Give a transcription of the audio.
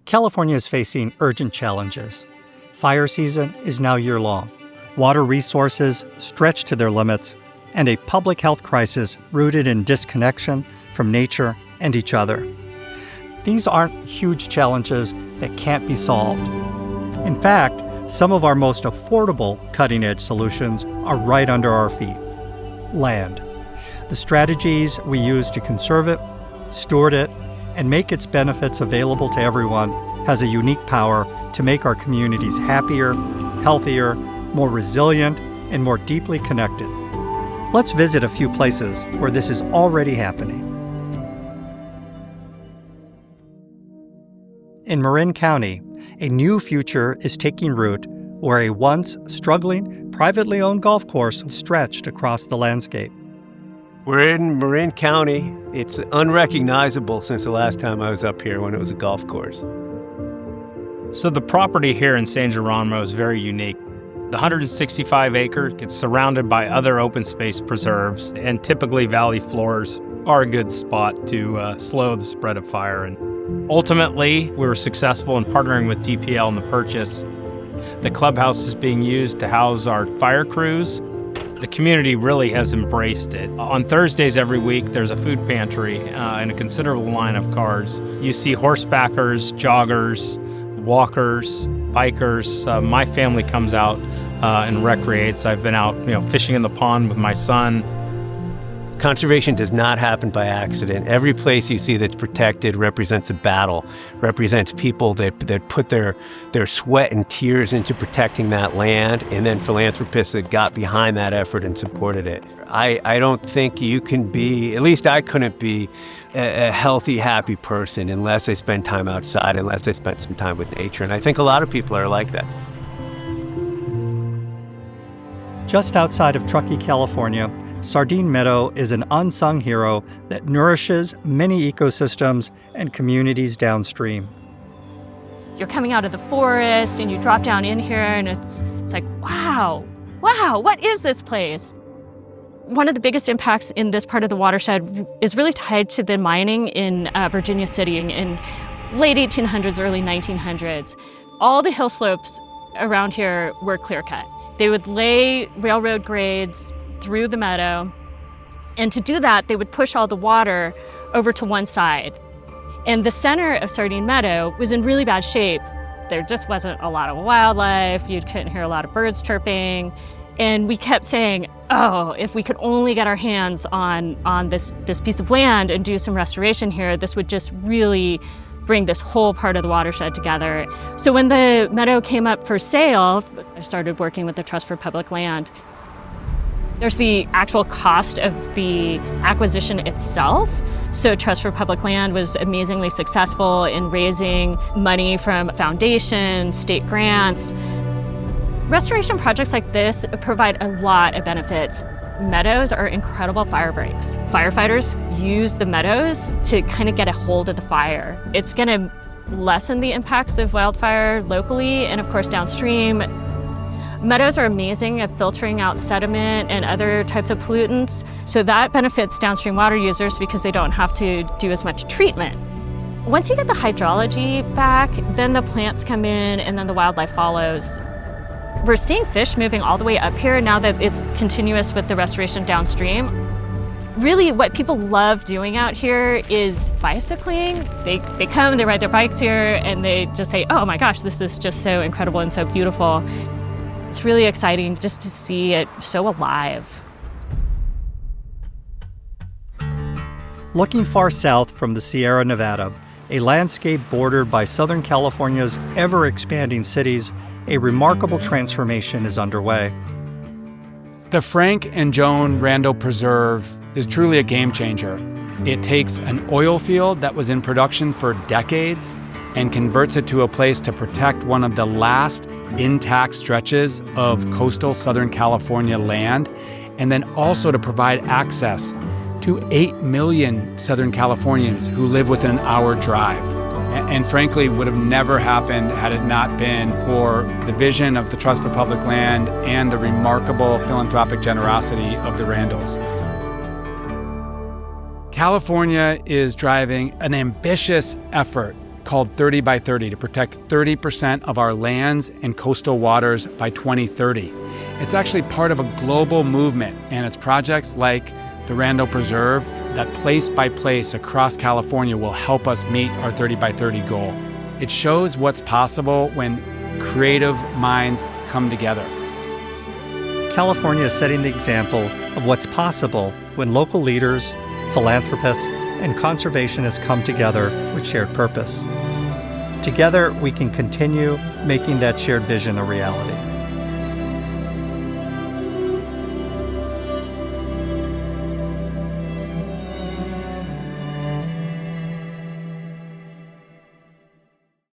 California is facing urgent challenges. Fire season is now year-long, water resources stretched to their limits, and a public health crisis rooted in disconnection from nature and each other. These aren't huge challenges that can't be solved. In fact, some of our most affordable cutting-edge solutions are right under our feet. Land. The strategies we use to conserve it, steward it, and make its benefits available to everyone has a unique power to make our communities happier, healthier, more resilient, and more deeply connected. Let's visit a few places where this is already happening. In Marin County, a new future is taking root where a once struggling, privately owned golf course stretched across the landscape. We're in Marin County. It's unrecognizable since the last time I was up here when it was a golf course. So the property here in San Geronimo is very unique. The 165 acres, it's surrounded by other open space preserves, and typically valley floors are a good spot to slow the spread of fire. And ultimately, we were successful in partnering with DPL in the purchase. The clubhouse is being used to house our fire crews. The community really has embraced it. On Thursdays every week, there's a food pantry and a considerable line of cars. You see horsebackers, joggers, walkers, bikers. My family comes out and recreates. I've been out, fishing in the pond with my son. Conservation does not happen by accident. Every place you see that's protected represents a battle, represents people that put their sweat and tears into protecting that land, and then philanthropists that got behind that effort and supported it. I don't think you can be, at least I couldn't be, a healthy, happy person unless I spend time outside, unless I spend some time with nature. And I think a lot of people are like that. Just outside of Truckee, California, Sardine Meadow is an unsung hero that nourishes many ecosystems and communities downstream. You're coming out of the forest and you drop down in here and it's like, wow, what is this place? One of the biggest impacts in this part of the watershed is really tied to the mining in Virginia City in late 1800s, early 1900s. All the hill slopes around here were clear-cut. They would lay railroad grades through the meadow, and to do that, they would push all the water over to one side. And the center of Sardine Meadow was in really bad shape. There just wasn't a lot of wildlife. You couldn't hear a lot of birds chirping. And we kept saying, oh, if we could only get our hands on this piece of land and do some restoration here, this would just really bring this whole part of the watershed together. So when the meadow came up for sale, I started working with the Trust for Public Land. There's the actual cost of the acquisition itself. So Trust for Public Land was amazingly successful in raising money from foundations, state grants. Restoration projects like this provide a lot of benefits. Meadows are incredible fire breaks. Firefighters use the meadows to kind of get a hold of the fire. It's going to lessen the impacts of wildfire locally and, of course, downstream. Meadows are amazing at filtering out sediment and other types of pollutants, so that benefits downstream water users because they don't have to do as much treatment. Once you get the hydrology back, then the plants come in and then the wildlife follows. We're seeing fish moving all the way up here now that it's continuous with the restoration downstream. Really, what people love doing out here is bicycling. They come, they ride their bikes here, and they just say, oh my gosh, this is just so incredible and so beautiful. It's really exciting just to see it so alive. Looking far south from the Sierra Nevada, a landscape bordered by Southern California's ever-expanding cities, a remarkable transformation is underway. The Frank and Joan Randall Preserve is truly a game changer. It takes an oil field that was in production for decades and converts it to a place to protect one of the last intact stretches of coastal Southern California land, and then also to provide access to 8 million Southern Californians who live within an hour drive. And frankly, would have never happened had it not been for the vision of the Trust for Public Land and the remarkable philanthropic generosity of the Randalls. California is driving an ambitious effort called 30 by 30 to protect 30% of our lands and coastal waters by 2030. It's actually part of a global movement, and it's projects like the Randall Preserve that place by place across California will help us meet our 30 by 30 goal. It shows what's possible when creative minds come together. California is setting the example of what's possible when local leaders, philanthropists, and conservationists come together with shared purpose. Together, we can continue making that shared vision a reality.